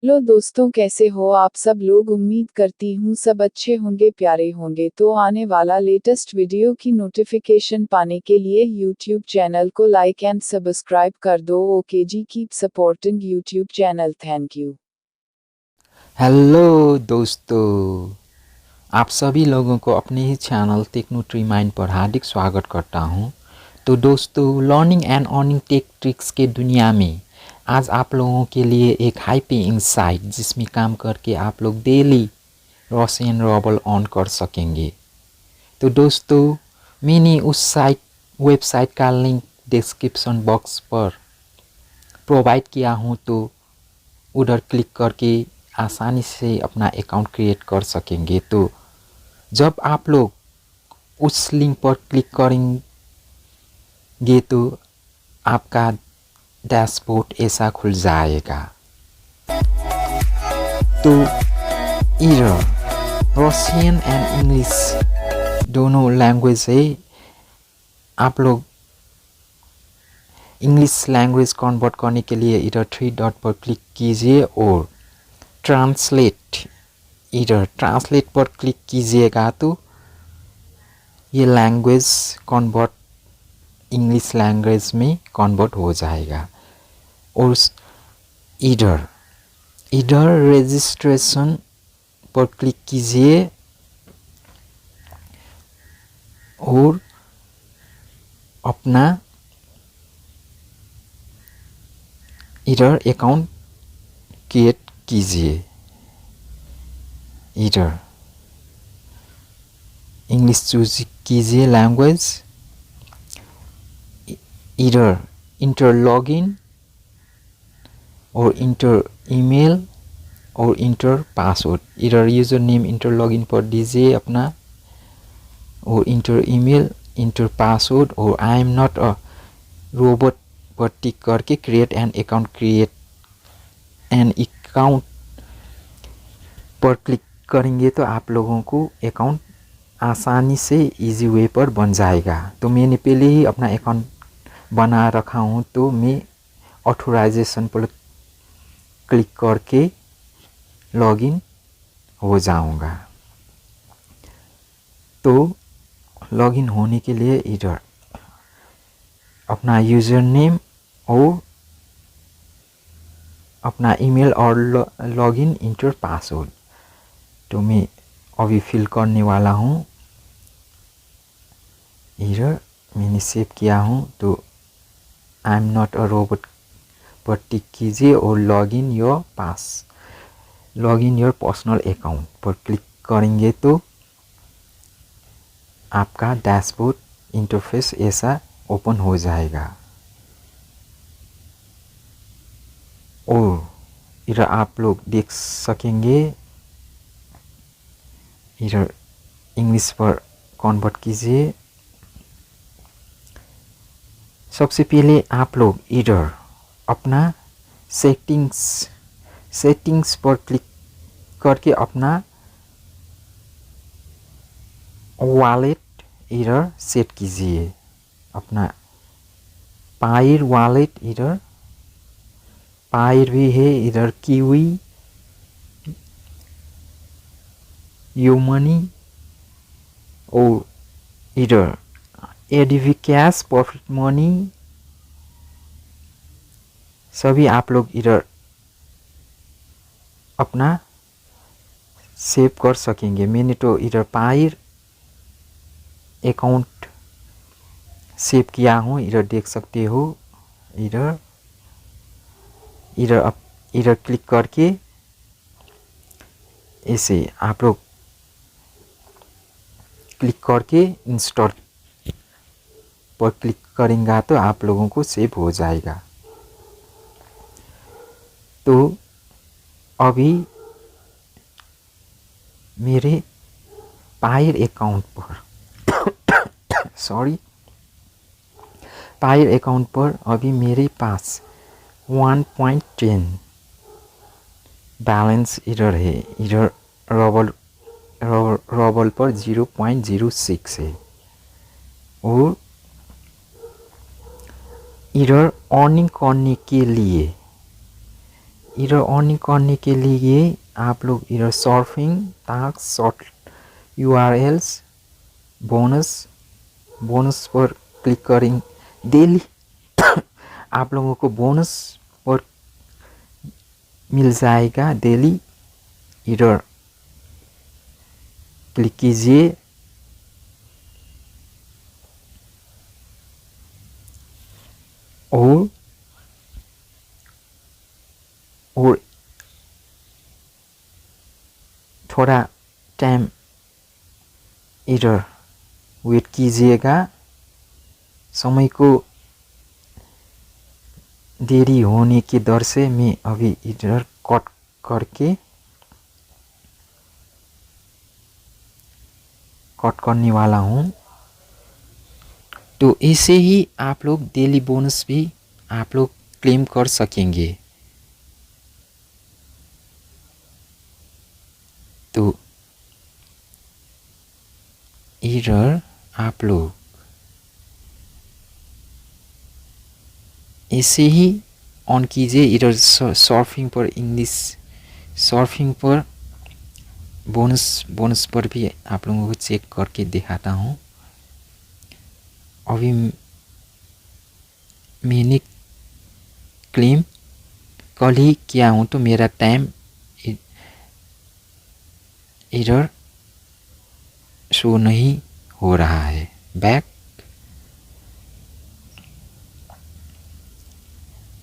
लो दोस्तों, कैसे हो आप सब लोग। उम्मीद करती हूँ सब अच्छे होंगे, प्यारे होंगे। तो आने वाला लेटेस्ट वीडियो की नोटिफिकेशन पाने के लिए यूट्यूब चैनल को लाइक एंड सब्सक्राइब कर दो। ओके जी, keep supporting YouTube channel. Thank you. Hello दोस्तों, आप सभी लोगों को अपने ही चैनल टेक्नोट्री माइंड पर हार्दिक स्वागत करता हूं। तो दोस्तों, learning and earning tech tricks के दुनिया में आज आप लोगों के लिए एक हाई पेइंग साइट जिसमें काम करके आप लोग डेली रशियन रबल अर्न कर सकेंगे। तो दोस्तों, मैंने उस वेबसाइट का लिंक डिस्क्रिप्शन बॉक्स पर प्रोवाइड किया हूँ, तो उधर क्लिक करके आसानी से अपना अकाउंट क्रिएट कर सकेंगे। तो जब आप लोग उस लिंक पर क्लिक करेंगे तो आपका डैशबोर्ड ऐसा खुल जाएगा। तो इधर रशियन एंड इंग्लिश दोनों लैंग्वेज है। आप लोग इंग्लिश लैंग्वेज कन्वर्ट करने के लिए इधर 3 डॉट पर क्लिक कीजिए और इधर ट्रांसलेट पर क्लिक कीजिएगा तो ये लैंग्वेज कन्वर्ट इंग्लिश लैंग्वेज में कन्वर्ट हो जाएगा। और इधर इधर रजिस्ट्रेशन पर क्लिक कीजिए और अपना इधर अकाउंट क्रिएट कीजिए। इधर इंग्लिश चूज कीजिए लैंग्वेज। इधर इंटर लॉगिन और इंटर ईमेल और इंटर पासवर्ड। इधर यूज़र नेम इंटर लॉगिन पर दीजिए अपना, और इंटर ईमेल, इंटर पासवर्ड और I am not a robot पर टिक करके क्रिएट एन अकाउंट पर क्लिक करेंगे तो आप लोगों को अकाउंट आसानी से इजी वे पर बन जाएगा। तो मैंने पहले ही अपना अकाउंट बना रखा हूँ, तो मैं ऑथोराइजेशन पर क्लिक करके लॉगिन हो जाऊंगा। तो लॉगिन होने के लिए इधर अपना यूज़र नेम और अपना ईमेल और लॉगिन इंटर पासवर्ड तो मैं अभी फिल करने वाला हूँ। इधर मैंने सेव किया हूँ, तो I am not a robot पर टिक कीजिए और लॉगिन योर पर्सनल अकाउंट पर क्लिक करेंगे तो आपका डैशबोर्ड इंटरफेस ऐसा ओपन हो जाएगा। और इधर आप लोग देख सकेंगे, इधर इंग्लिश पर कन्वर्ट कीजिए। सबसे पहले आप लोग इधर अपना सेटिंग्स पर क्लिक करके अपना वॉलेट इधर सेट कीजिए। अपना पायर वॉलेट, इधर पायर भी है, इधर किवी, यो मनी और इधर एडीवी कैश, प्रॉफिट मनी, सभी आप लोग इधर अपना सेव कर सकेंगे। मैंने तो इधर पायर अकाउंट सेव किया हूँ, इधर देख सकते हो। इधर इधर इधर क्लिक करके ऐसे आप लोग क्लिक करके इंस्टॉल पर क्लिक करेंगे तो आप लोगों को सेव हो जाएगा। तो अभी मेरे पायर अकाउंट पर पायर अकाउंट पर अभी मेरे पास 1.10 बैलेंस इधर है। इधर रबल पर 0.06 है। और इधर अर्निंग करने के लिए इधर अर्निंग करने के लिए आप लोग इधर surfing, tax, short URLs, bonus पर क्लिक करेंगे। डेली आप लोगों को बोनस पर मिल जाएगा। डेली इधर क्लिक कीजिए और थोड़ा टाइम इधर वेट कीजिएगा। समय को देरी होने के डर से मैं अभी इधर कट करने वाला हूँ। तो ऐसे ही आप लोग डेली बोनस भी आप लोग क्लेम कर सकेंगे। तो इधर आप लोग ऐसे ही ऑन कीजिए। इधर सर्फिंग पर इंग्लिश, सर्फिंग पर बोनस पर भी आप लोगों को चेक करके दिखाता हूँ। अभी मैंने क्लेम कल ही किया हूँ तो मेरा टाइम इधर शो नहीं हो रहा है। बैक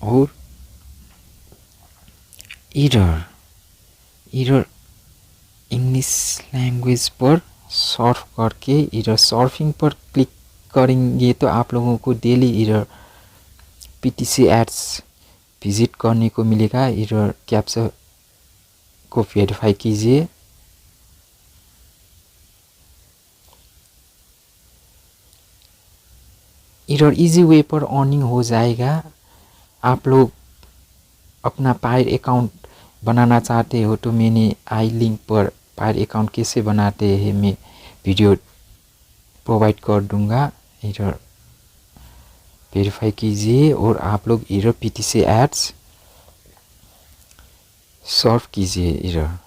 और इधर इंग्लिश लैंग्वेज पर सर्फ करके इधर सर्फिंग पर क्लिक करेंगे तो आप लोगों को डेली इधर PTC एड्स विजिट करने को मिलेगा। इधर कैप्चा को वेरीफाई कीजिए। इधर इजी वे पर अर्निंग हो जाएगा। आप लोग अपना पायर अकाउंट बनाना चाहते हो तो मैंने आई लिंक पर पायर अकाउंट कैसे बनाते हैं मैं वीडियो प्रोवाइड कर दूंगा। इधर वेरीफाई कीजिए और आप लोग इधर PTC एड्स सर्फ कीजिए। इधर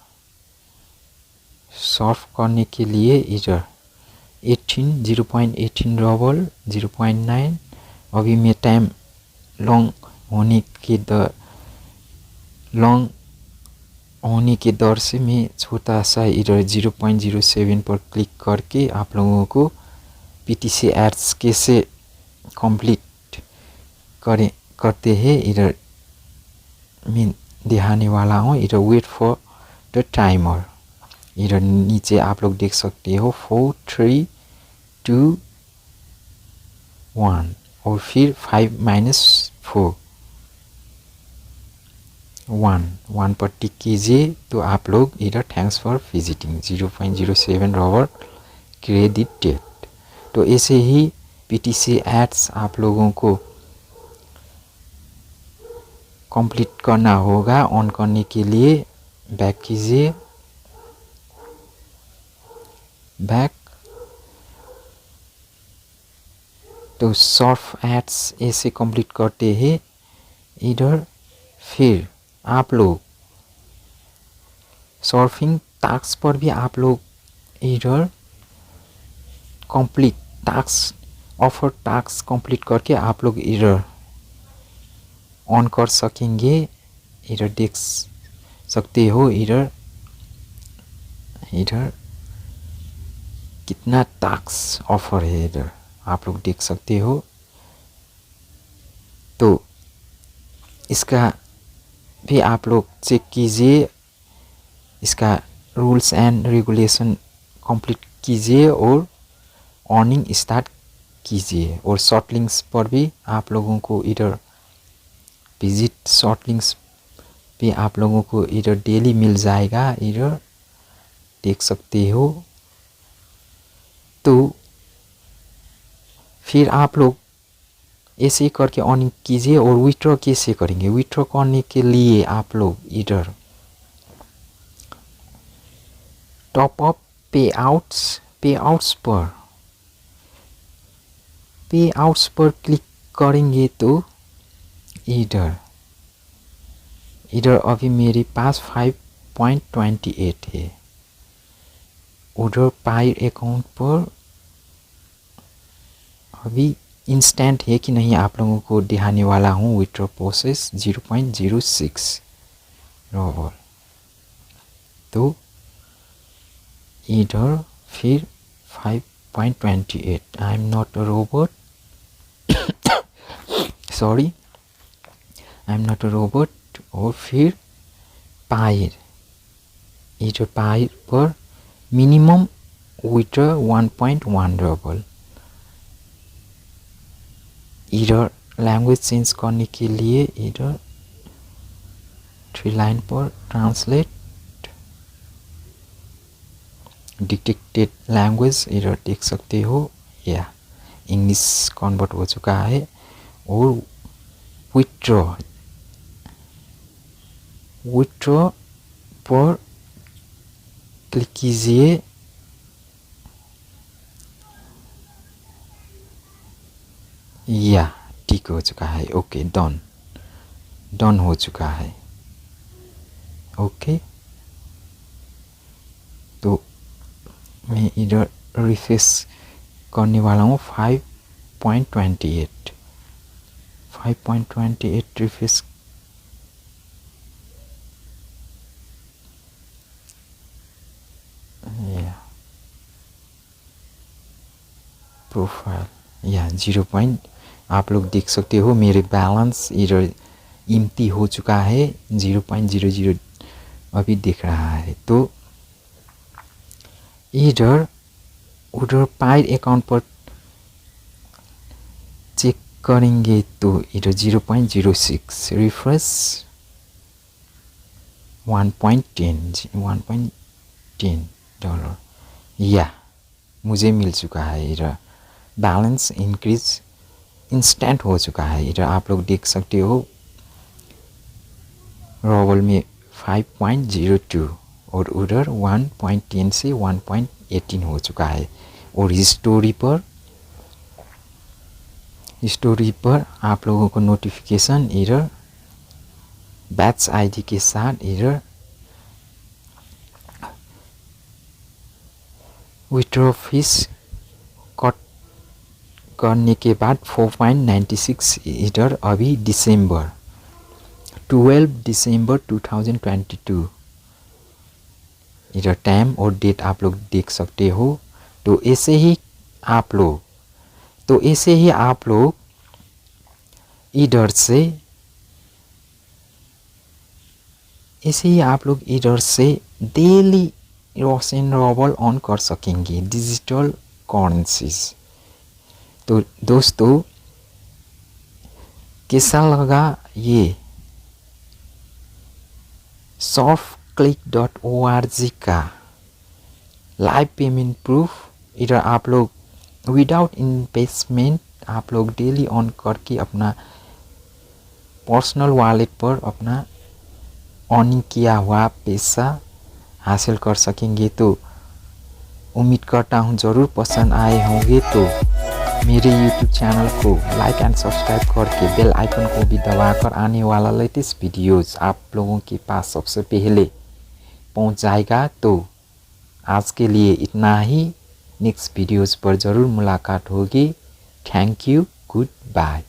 सर्फ करने के लिए इधर 0.18 डबल 0.9 अभी मैं टाइम लॉन्ग होने के दर से मैं छोटा सा इधर 0.07 पर क्लिक करके आप लोगों को PTC एड्स कैसे कंप्लीट करते हैं इधर मैं दिखाने वाला हूँ। इधर वेट फॉर द टाइमर, इधर नीचे आप लोग देख सकते हो 4 3 2 1 और फिर 5 - 4 1 पर टिक कीजिए तो आप लोग इधर thanks for visiting 0.07 rubber credit date. तो ऐसे ही PTC एड्स आप लोगों को कंप्लीट करना होगा। ऑन करने के लिए बैक कीजिए, बैक। तो सर्फ एड्स ऐसे कंप्लीट करते हैं। इधर फिर आप लोग सर्फिंग टास्क पर भी आप लोग इधर complete task offer task complete करके आप लोग इधर ऑन कर सकेंगे। इधर देख सकते हो इधर कितना टास्क ऑफर है इधर आप लोग देख सकते हो। तो इसका भी आप लोग चेक कीजिए, इसका रूल्स एंड रेगुलेशन कंप्लीट कीजिए और अर्निंग स्टार्ट कीजिए। और शॉर्ट लिंक्स पर भी आप लोगों को इधर विजिट, शॉर्ट लिंक्स भी आप लोगों को इधर डेली मिल जाएगा। इधर देख सकते हो। तो फिर आप लोग ऐसे करके अर्निंग कीजिए। और विथड्रॉ कैसे करेंगे? विथड्रॉ करने के लिए आप लोग इधर टॉप अप पेआउट्स पर क्लिक करेंगे तो इधर इधर अभी मेरे पास 5.28 है। उधर पाई अकाउंट पर अभी इंस्टेंट है कि नहीं आप लोगों को दिखाने वाला हूँ। Withdraw process 0.06 रोबल। तो इधर फिर 5.28 I am not a robot, sorry I am not a robot. और फिर पायर, इधर पायर पर मिनिमम विथड्रॉ 1.1 रोबल। इधर लैंग्वेज चेंज करने के लिए इधर 3 लाइन पर ट्रांसलेट डिटेक्टेड लैंग्वेज इधर देख सकते हो, या इंग्लिश कन्वर्ट हो चुका है। और विथड्रॉ पर क्लिक कीजिए। या ठीक हो चुका है। ओके, डन हो चुका है। ओके, तो मैं इधर रिफ्रेश करने वाला हूँ। 5.28 रिफ्रेश। या प्रोफाइल या 0 पॉइंट, आप लोग देख सकते हो मेरे बैलेंस इधर इम्प्टी हो चुका है। 0.00 अभी दिख रहा है। तो इधर उधर पाई अकाउंट पर चेक करेंगे तो इधर 0.06 रिफ्रेश 1.10 डॉलर, या मुझे मिल चुका है। इधर बैलेंस इंक्रीज इंस्टेंट हो चुका है। इधर आप लोग देख सकते हो रोबल में 5.02 और उधर 1.10 से 1.18 हो चुका है। और हिस्टोरी पर आप लोगों को नोटिफिकेशन इधर बैच आईडी के साथ इधर विथड्रॉ फीस कट करने के बाद 4.96 इधर अभी 12 दिसंबर 2022 इधर टाइम और डेट आप लोग देख सकते हो। तो ऐसे ही आप लोग इधर से डेली रोशन रोबल ऑन कर सकेंगे डिजिटल करेंसीज। तो दोस्तों कैसा लगा ये Serfclick.org का लाइव पेमेंट प्रूफ? इधर आप लोग विदाउट इन्वेस्टमेंट आप लोग डेली ऑन करके अपना पर्सनल वॉलेट पर अपना अर्निंग किया हुआ पैसा हासिल कर सकेंगे। तो उम्मीद करता हूँ ज़रूर पसंद आए होंगे। तो मेरे YouTube चैनल को लाइक एंड सब्सक्राइब करके बेल आइकन को भी दबाकर आने वाला लेटेस्ट वीडियोस आप लोगों के पास सबसे पहले पहुंच जाएगा। तो आज के लिए इतना ही। नेक्स्ट वीडियोस पर ज़रूर मुलाकात होगी। Thank you, good bye.